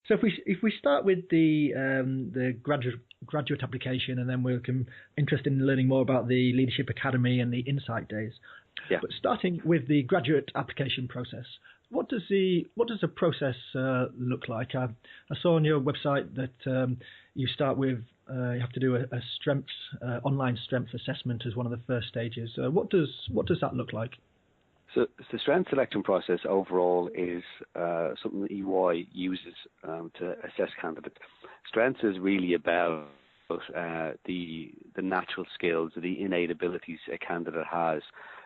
So if we start with the graduate application, and then we're interested in learning more about the Leadership Academy and the Insight Days. Yeah. But starting with the graduate application process, what does the process look like? I saw on your website that you start with you have to do a online strengths assessment as one of the first stages. What does that look like? So the strength selection process overall is something that EY uses to assess candidates. Strengths is really about the natural skills, the innate abilities a candidate has.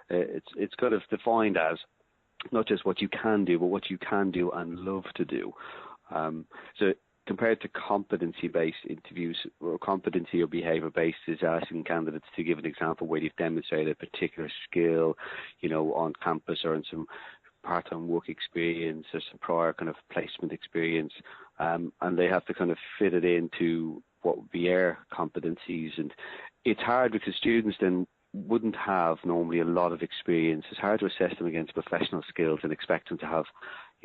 It's kind of defined as not just what you can do, but what you can do and love to do. So compared to competency-based interviews, or competency or behaviour-based is asking candidates to give an example where you've demonstrated a particular skill, on campus or in some part-time work experience or some prior kind of placement experience, and they have to kind of fit it into what would be their competencies. And it's hard because students then wouldn't have normally a lot of experience. It's hard to assess them against professional skills and expect them to have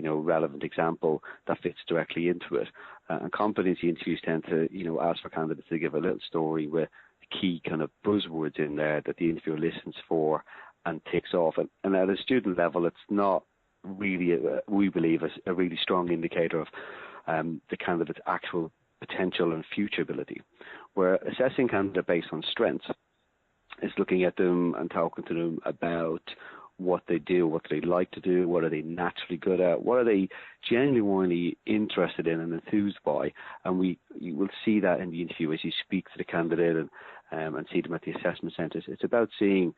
relevant example that fits directly into it. And competency interviews tend to, ask for candidates to give a little story with key kind of buzzwords in there that the interviewer listens for and ticks off. And at a student level, it's not really, we believe, a really strong indicator of the candidate's actual potential and future ability. Where assessing candidate based on strengths is looking at them and talking to them about what they do, what they like to do, what are they naturally good at, what are they genuinely interested in and enthused by. And you will see that in the interview as you speak to the candidate and see them at the assessment centres. It's about seeing,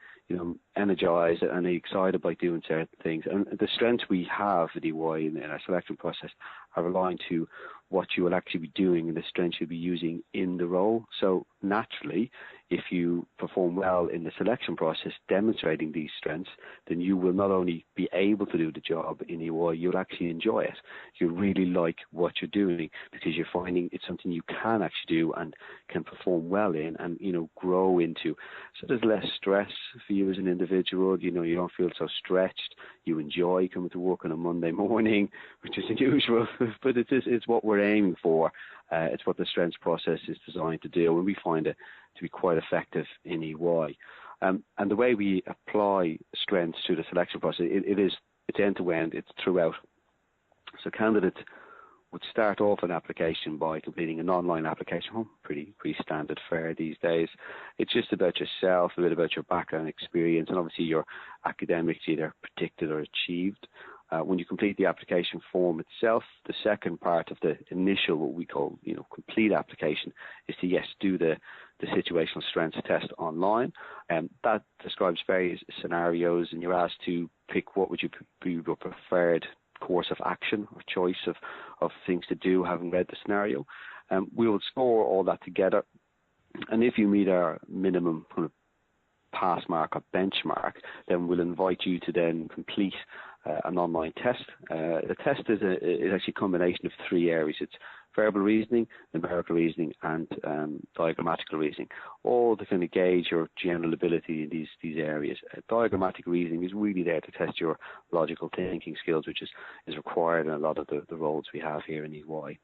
energised and excited by doing certain things. And the strengths we have at EY in our selection process are aligned to what you will actually be doing and the strengths you'll be using in the role. So naturally, if you perform well in the selection process demonstrating these strengths, then you will not only be able to do the job in EY, you'll actually enjoy it. You'll really like what you're doing because you're finding it's something you can actually do and can perform well in and, grow into. So there's less stress for you as an individual. You don't feel so stretched. You enjoy coming to work on a Monday morning, which is unusual, but it's what we're aiming for. It's what the strengths process is designed to do, and we find it to be quite effective in EY. And the way we apply strengths to the selection process, it's end-to-end, it's throughout. So candidates would start off an application by completing an online application form, pretty standard fare these days. It's just about yourself, a bit about your background experience, and obviously your academics either predicted or achieved. When you complete the application form itself, the second part of the initial, what we call, complete application, is to, do the situational strengths test online. And that describes various scenarios, and you're asked to pick what would you be your preferred course of action or choice of things to do, having read the scenario. We will score all that together. And if you meet our minimum kind of pass mark or benchmark, then we'll invite you to then complete an online test. The test is actually a combination of three areas. It's verbal reasoning, numerical reasoning, and diagrammatical reasoning, all to kind of gauge your general ability in these areas. Diagrammatic reasoning is really there to test your logical thinking skills, which is required in a lot of the roles we have here in EY.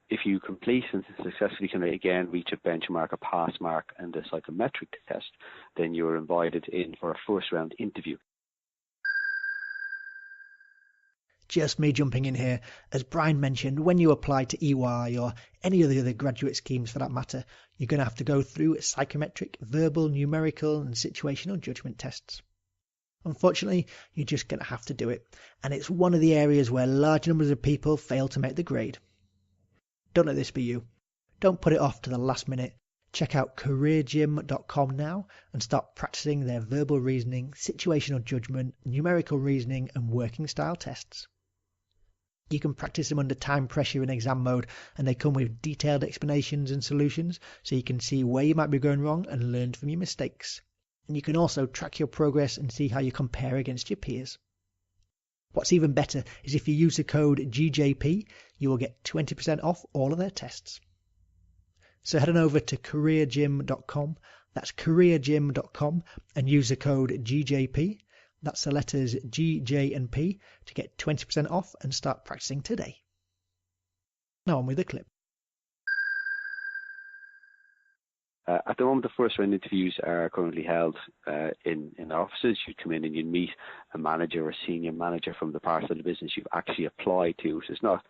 If you complete and successfully can again reach a benchmark, a pass mark, and a psychometric test, then you're invited in for a first round interview. Just me jumping in here. As Brian mentioned, when you apply to EY or any of the other graduate schemes for that matter, you're going to have to go through psychometric, verbal, numerical and situational judgment tests. Unfortunately, you're just going to have to do it, and it's one of the areas where large numbers of people fail to make the grade. Don't let this be you. Don't put it off to the last minute. Check out careergym.com now and start practicing their verbal reasoning, situational judgment, numerical reasoning and working style tests. You can practice them under time pressure in exam mode, and they come with detailed explanations and solutions so you can see where you might be going wrong and learn from your mistakes. And you can also track your progress and see how you compare against your peers. What's even better is if you use the code GJP, you will get 20% off all of their tests. So head on over to careergym.com, that's careergym.com, and use the code GJP. That's the letters G, J and P to get 20% off and start practicing today. Now on with the clip. At the moment, the first round interviews are currently held in offices. You come in and you meet a manager or senior manager from the part of the business you've actually applied to. So it's not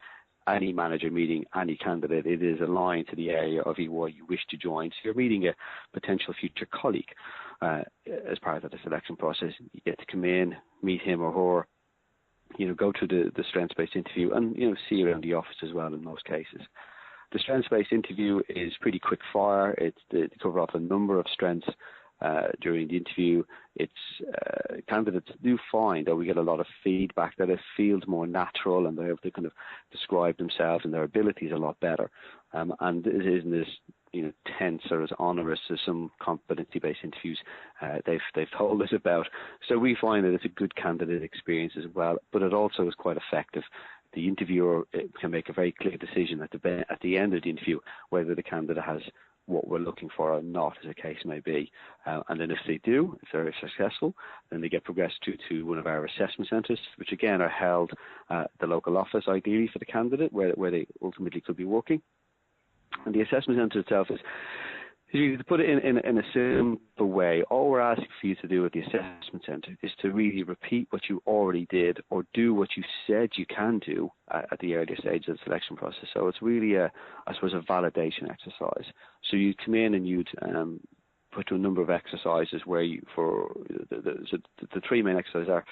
any manager meeting any candidate. It is aligned to the area of EY you wish to join. So you're meeting a potential future colleague as part of the selection process. You get to come in, meet him or her, go through the strengths-based interview and, see around the office as well in most cases. The strengths-based interview is pretty quick fire. They cover off a number of strengths during the interview. Candidates do find that we get a lot of feedback that it feels more natural and they're able to kind of describe themselves and their abilities a lot better. And it isn't as tense or as onerous as some competency-based interviews they've told us about. So we find that it's a good candidate experience as well, but it also is quite effective. The interviewer can make a very clear decision at the end of the interview whether the candidate has what we're looking for or not, as the case may be. And then if they do, if they're successful, then they get progressed to one of our assessment centres, which again are held at the local office, ideally for the candidate, where they ultimately could be working. And the assessment centre itself is, to put it in a simple way, all we're asking for you to do at the assessment centre is to really repeat what you already did or do what you said you can do at the earlier stage of the selection process. So it's really a validation exercise. So you'd come in and you'd put through a number of exercises where the three main exercises are,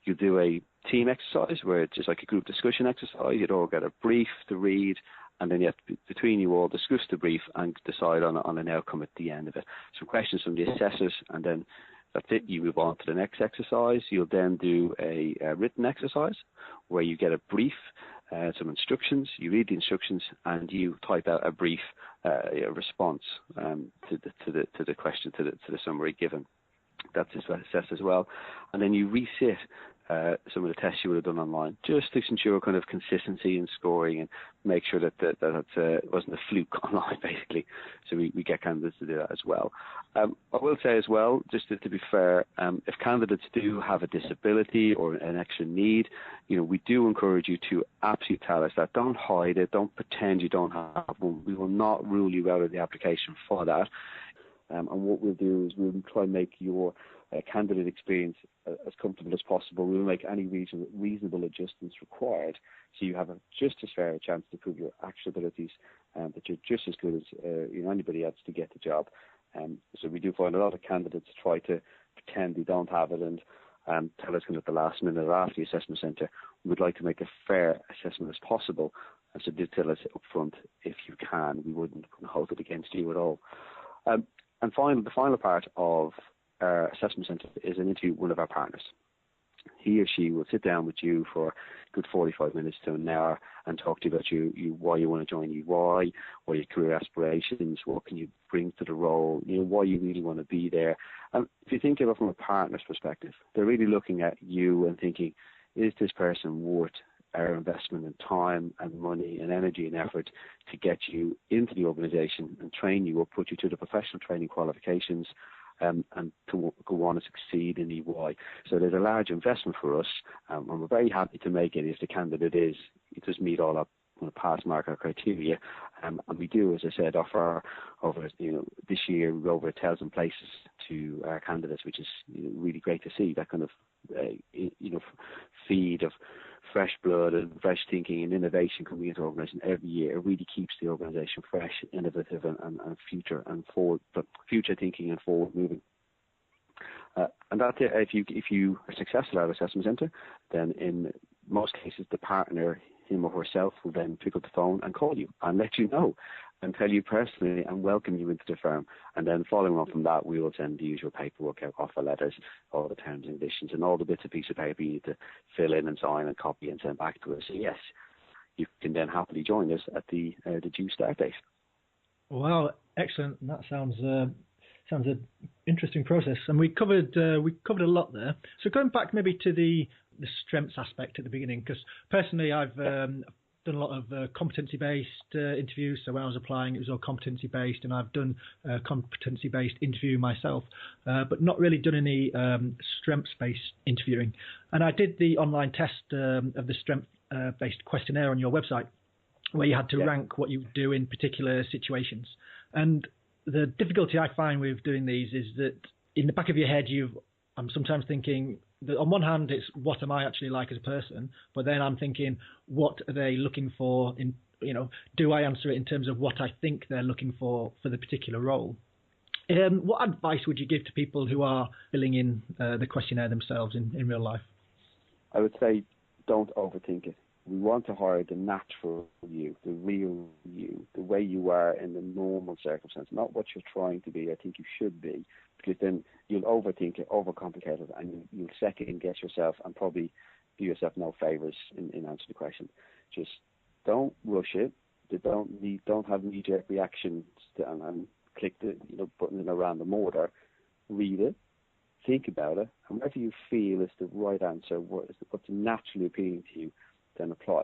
you do a team exercise where it's just like a group discussion exercise. You'd all get a brief to read, and then you have to, between you all, discuss the brief and decide on an outcome at the end of it. Some questions from the assessors, and then that's it. You move on to the next exercise. You'll then do a written exercise where you get a brief, some instructions. You read the instructions and you type out a brief response to the question, to the summary given. That's assessed as well. And then you resit some of the tests you would have done online, just to ensure kind of consistency in scoring and make sure that it wasn't a fluke online, basically. So we get candidates to do that as well. I will say as well, just to be fair, if candidates do have a disability or an extra need, we do encourage you to absolutely tell us that. Don't hide it. Don't pretend you don't have one. We will not rule you out of the application for that. And what we'll do is we'll try and make your candidate experience as comfortable as possible. We'll make any reasonable adjustments required so you have just as fair a chance to prove your actual abilities, that you're just as good as anybody else to get the job. So we do find a lot of candidates try to pretend they don't have it and tell us kind of at the last minute or after the assessment centre, we would like to make a fair assessment as possible. And so do tell us up front if you can. We wouldn't hold it against you at all. And the final part of our assessment centre is an interview with one of our partners. He or she will sit down with you for a good 45 minutes to an hour and talk to you about why you want to join EY, what are your career aspirations, what can you bring to the role, why you really want to be there. And if you think of it from a partner's perspective, they're really looking at you and thinking, is this person worth our investment in time and money and energy and effort to get you into the organisation and train you or put you through the professional training qualifications and to go on and succeed in EY. So there's a large investment for us, and we're very happy to make it if the candidate does meet all our pass marker criteria. And we do, as I said, offer over this year over 1,000 places to our candidates, which is really great to see. That kind of feed of fresh blood and fresh thinking and innovation coming into the organisation every year. It really keeps the organisation fresh, innovative, and future thinking and forward moving. And that's it. If you are successful at our assessment centre, then in most cases the partner, him or herself, will then pick up the phone and call you and let you know and tell you personally and welcome you into the firm. And then following on from that, we will send the usual paperwork out, offer letters, all the terms and conditions, and all the bits of piece of paper you need to fill in and sign and copy and send back to us. So yes, you can then happily join us at the due start date. Wow, excellent. That sounds an interesting process, and we covered a lot there. So going back maybe to the strengths aspect at the beginning, because personally I've done a lot of competency-based interviews. So when I was applying, it was all competency-based, and I've done competency-based interview myself, but not really done any strengths-based interviewing. And I did the online test of the strength-based questionnaire on your website. where you had to rank what you do in particular situations. And the difficulty I find with doing these is that in the back of your head, I'm sometimes thinking that on one hand, it's what am I actually like as a person, but then I'm thinking, what are they looking for in, do I answer it in terms of what I think they're looking for the particular role? What advice would you give to people who are filling in the questionnaire themselves in real life? I would say don't overthink it. We want to hire the natural you, the real you, the way you are in the normal circumstance, not what you're trying to be or think you should be, because then you'll overthink it, overcomplicate it, and you'll second guess yourself and probably do yourself no favours in answering the question. Just don't rush it. Don't have knee-jerk reactions and click the button in a random order. Read it, think about it, and whatever you feel is the right answer, what's naturally appealing to you, then apply.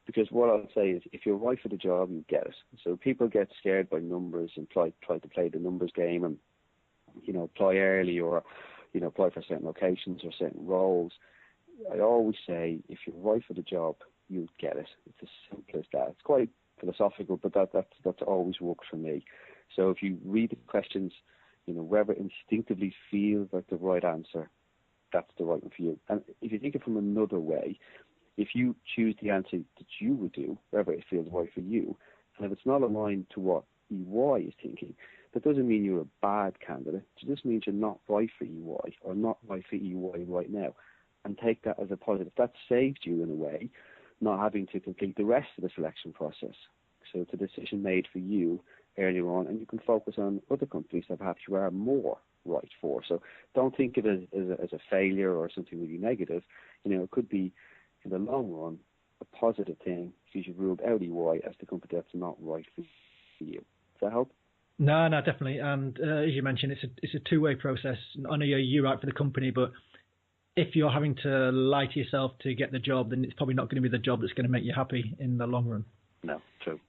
Because what I'll say is, if you're right for the job, you get it. So people get scared by numbers and try to play the numbers game and apply early or apply for certain locations or certain roles. I always say, if you're right for the job, you get it. It's as simple as that. It's quite philosophical, but that's always worked for me. So if you read the questions, wherever instinctively feels like the right answer, that's the right one for you. And if you think it from another way, if you choose the answer that you would do, wherever it feels right for you, and if it's not aligned to what EY is thinking, that doesn't mean you're a bad candidate. It just means you're not right for EY or not right for EY right now. And take that as a positive. That saved you, in a way, not having to complete the rest of the selection process. So it's a decision made for you earlier on, and you can focus on other companies that perhaps you are more right for. So don't think of it as a failure or something really negative. It could be, in the long run, a positive thing because you've ruled out EY as the company that's not right for you. Does that help? No, definitely. And as you mentioned, it's a two-way process. Not only are you right for the company, but if you're having to lie to yourself to get the job, then it's probably not going to be the job that's going to make you happy in the long run. No, true.